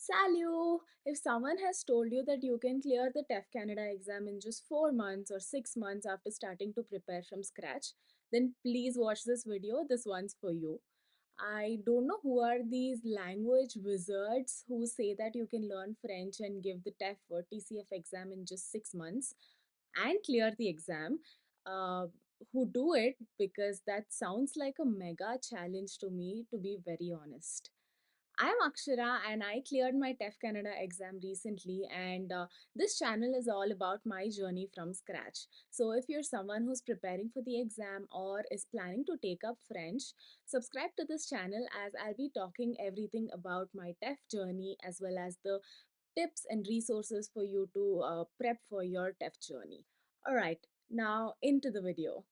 Salut! If someone has told you that you can clear the TEF Canada exam in just 4 months or 6 months after starting to prepare from scratch, then please watch this video. This one's for you. I don't know who are these language wizards who say that you can learn French and give the TEF or TCF exam in just 6 months and clear the exam. Uh, who do it because that sounds like a mega challenge to me, to be very honest. I'm Akshara and I cleared my TEF Canada exam recently, and this channel is all about my journey from scratch. So, if you're someone who's preparing for the exam or is planning to take up French, subscribe to this channel as I'll be talking everything about my TEF journey as well as the tips and resources for you to prep for your TEF journey. Alright, now into the video.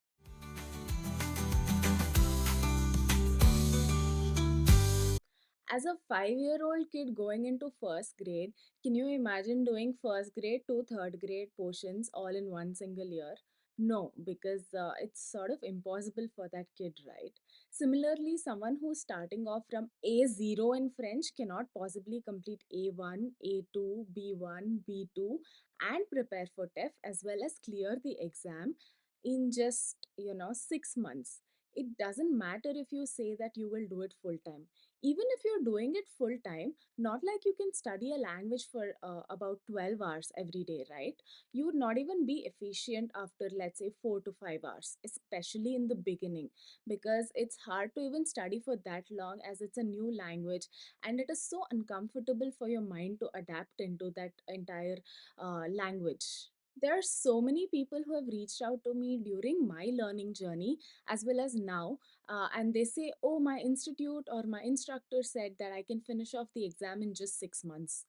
As a 5-year-old kid going into first grade, can you imagine doing first grade to third grade portions all in one single year? No, because it's sort of impossible for that kid, right? Similarly, someone who's starting off from A0 in French cannot possibly complete A1, A2, B1, B2, and prepare for TEF as well as clear the exam in just, 6 months. It doesn't matter if you say that you will do it full time. Even if you're doing it full time, not like you can study a language for about 12 hours every day, right? You would not even be efficient after, let's say, 4 to 5 hours, especially in the beginning, because it's hard to even study for that long as it's a new language, and it is so uncomfortable for your mind to adapt into that entire language. There are so many people who have reached out to me during my learning journey as well as now, and they say, oh, my institute or my instructor said that I can finish off the exam in just 6 months.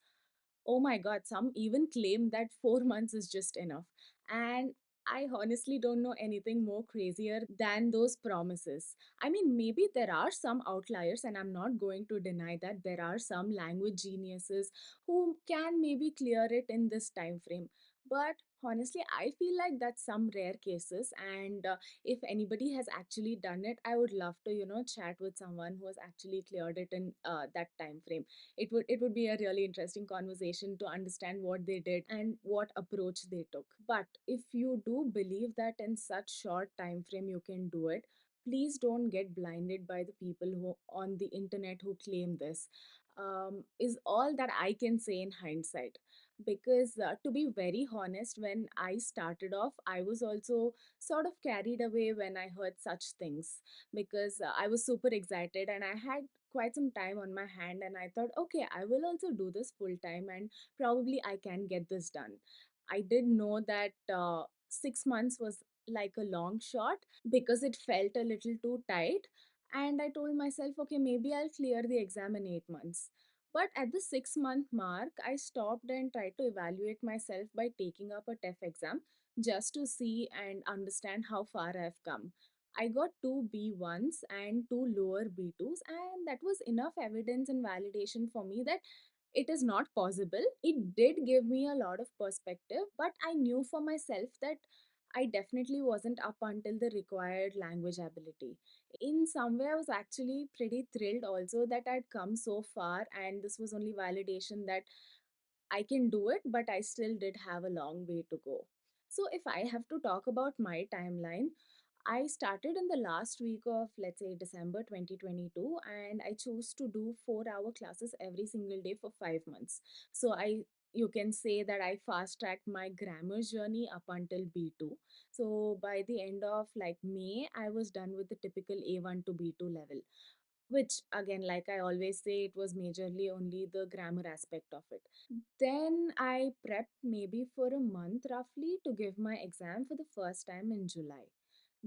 Oh my god, some even claim that 4 months is just enough. And I honestly don't know anything more crazier than those promises. I mean, maybe there are some outliers, and I'm not going to deny that there are some language geniuses who can maybe clear it in this time frame. But honestly, I feel like that's some rare cases, and if anybody has actually done it, I would love to, chat with someone who has actually cleared it in that time frame. It would be a really interesting conversation to understand what they did and what approach they took. But if you do believe that in such short time frame you can do it, please don't get blinded by the people who on the internet who claim this. Is all that I can say in hindsight. Because to be very honest, when I started off, I was also sort of carried away when I heard such things, because I was super excited and I had quite some time on my hand, and I thought, okay, I will also do this full time and probably I can get this done. I did know that 6 months was like a long shot because it felt a little too tight, and I told myself, okay, maybe I'll clear the exam in 8 months. But at the 6 month mark, I stopped and tried to evaluate myself by taking up a TEF exam just to see and understand how far I've come. I got two B1s and two lower B2s, and that was enough evidence and validation for me that it is not possible. It did give me a lot of perspective, but I knew for myself that I definitely wasn't up until the required language ability. In some way, I was actually pretty thrilled also that I'd come so far, and this was only validation that I can do it, but I still did have a long way to go. So, if I have to talk about my timeline, I started in the last week of, let's say, December 2022, and I chose to do 4-hour classes every single day for 5 months. So, you can say that I fast tracked my grammar journey up until B2. So, by the end of like May, I was done with the typical A1 to B2 level, which again, like I always say, it was majorly only the grammar aspect of it. Then I prepped maybe for a month roughly to give my exam for the first time in July.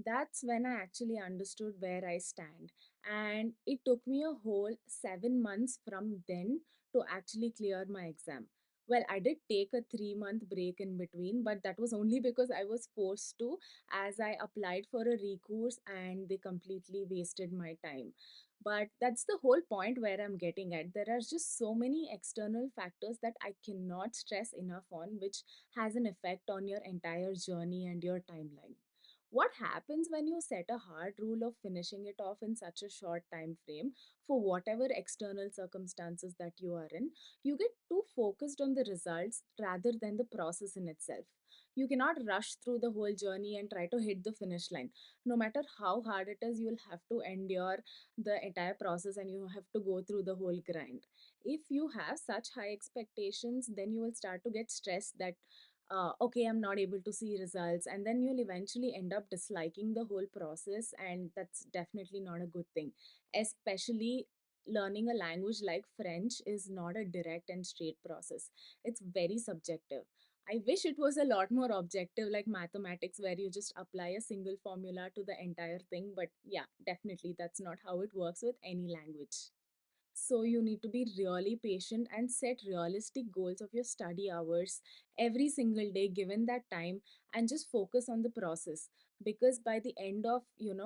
That's when I actually understood where I stand. And it took me a whole 7 months from then to actually clear my exam. Well, I did take a 3 month break in between, but that was only because I was forced to, as I applied for a recourse and they completely wasted my time. But that's the whole point where I'm getting at. There are just so many external factors that I cannot stress enough on, which has an effect on your entire journey and your timeline. What happens when you set a hard rule of finishing it off in such a short time frame for whatever external circumstances that you are in? You get too focused on the results rather than the process in itself. You cannot rush through the whole journey and try to hit the finish line. No matter how hard it is, you'll have to endure the entire process and you have to go through the whole grind. If you have such high expectations, then you will start to get stressed that okay, I'm not able to see results, and then you'll eventually end up disliking the whole process, and that's definitely not a good thing. Especially learning a language like French is not a direct and straight process. It's very subjective. I wish it was a lot more objective like mathematics, where you just apply a single formula to the entire thing, but yeah, definitely that's not how it works with any language. So you need to be really patient and set realistic goals of your study hours every single day given that time, and just focus on the process, because by the end of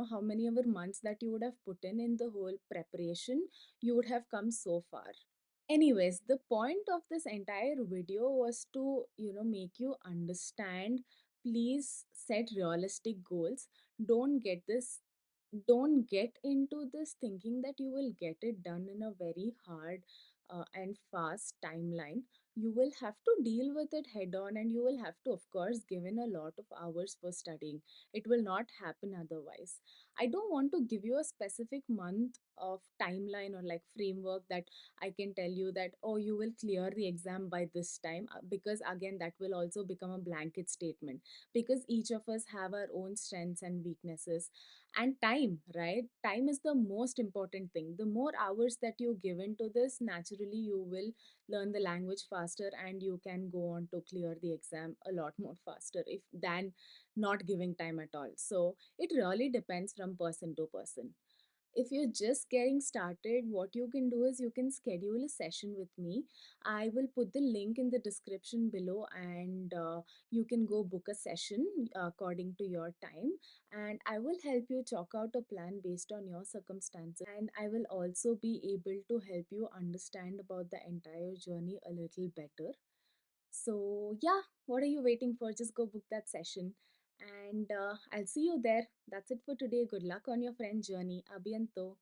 how many ever months that you would have put in the whole preparation, you would have come so far. Anyways, the point of this entire video was to make you understand, please set realistic goals. Don't get this don't get into this thinking that you will get it done in a very hard and fast timeline. You will have to deal with it head on, and you will have to, of course, give in a lot of hours for studying. It will not happen otherwise. I don't want to give you a specific month of timeline or like framework that I can tell you that, oh, you will clear the exam by this time, because again, that will also become a blanket statement, because each of us have our own strengths and weaknesses. And time, right? Time is the most important thing. The more hours that you give into this, naturally you will learn the language faster, and you can go on to clear the exam a lot more faster if than not giving time at all. So it really depends from person to person. If you're just getting started, what you can do is you can schedule a session with me. I will put the link in the description below, and you can go book a session according to your time. And I will help you chalk out a plan based on your circumstances. And I will also be able to help you understand about the entire journey a little better. So, yeah, what are you waiting for? Just go book that session. And I'll see you there. That's it for today. Good luck on your friend journey. Abhiyanto.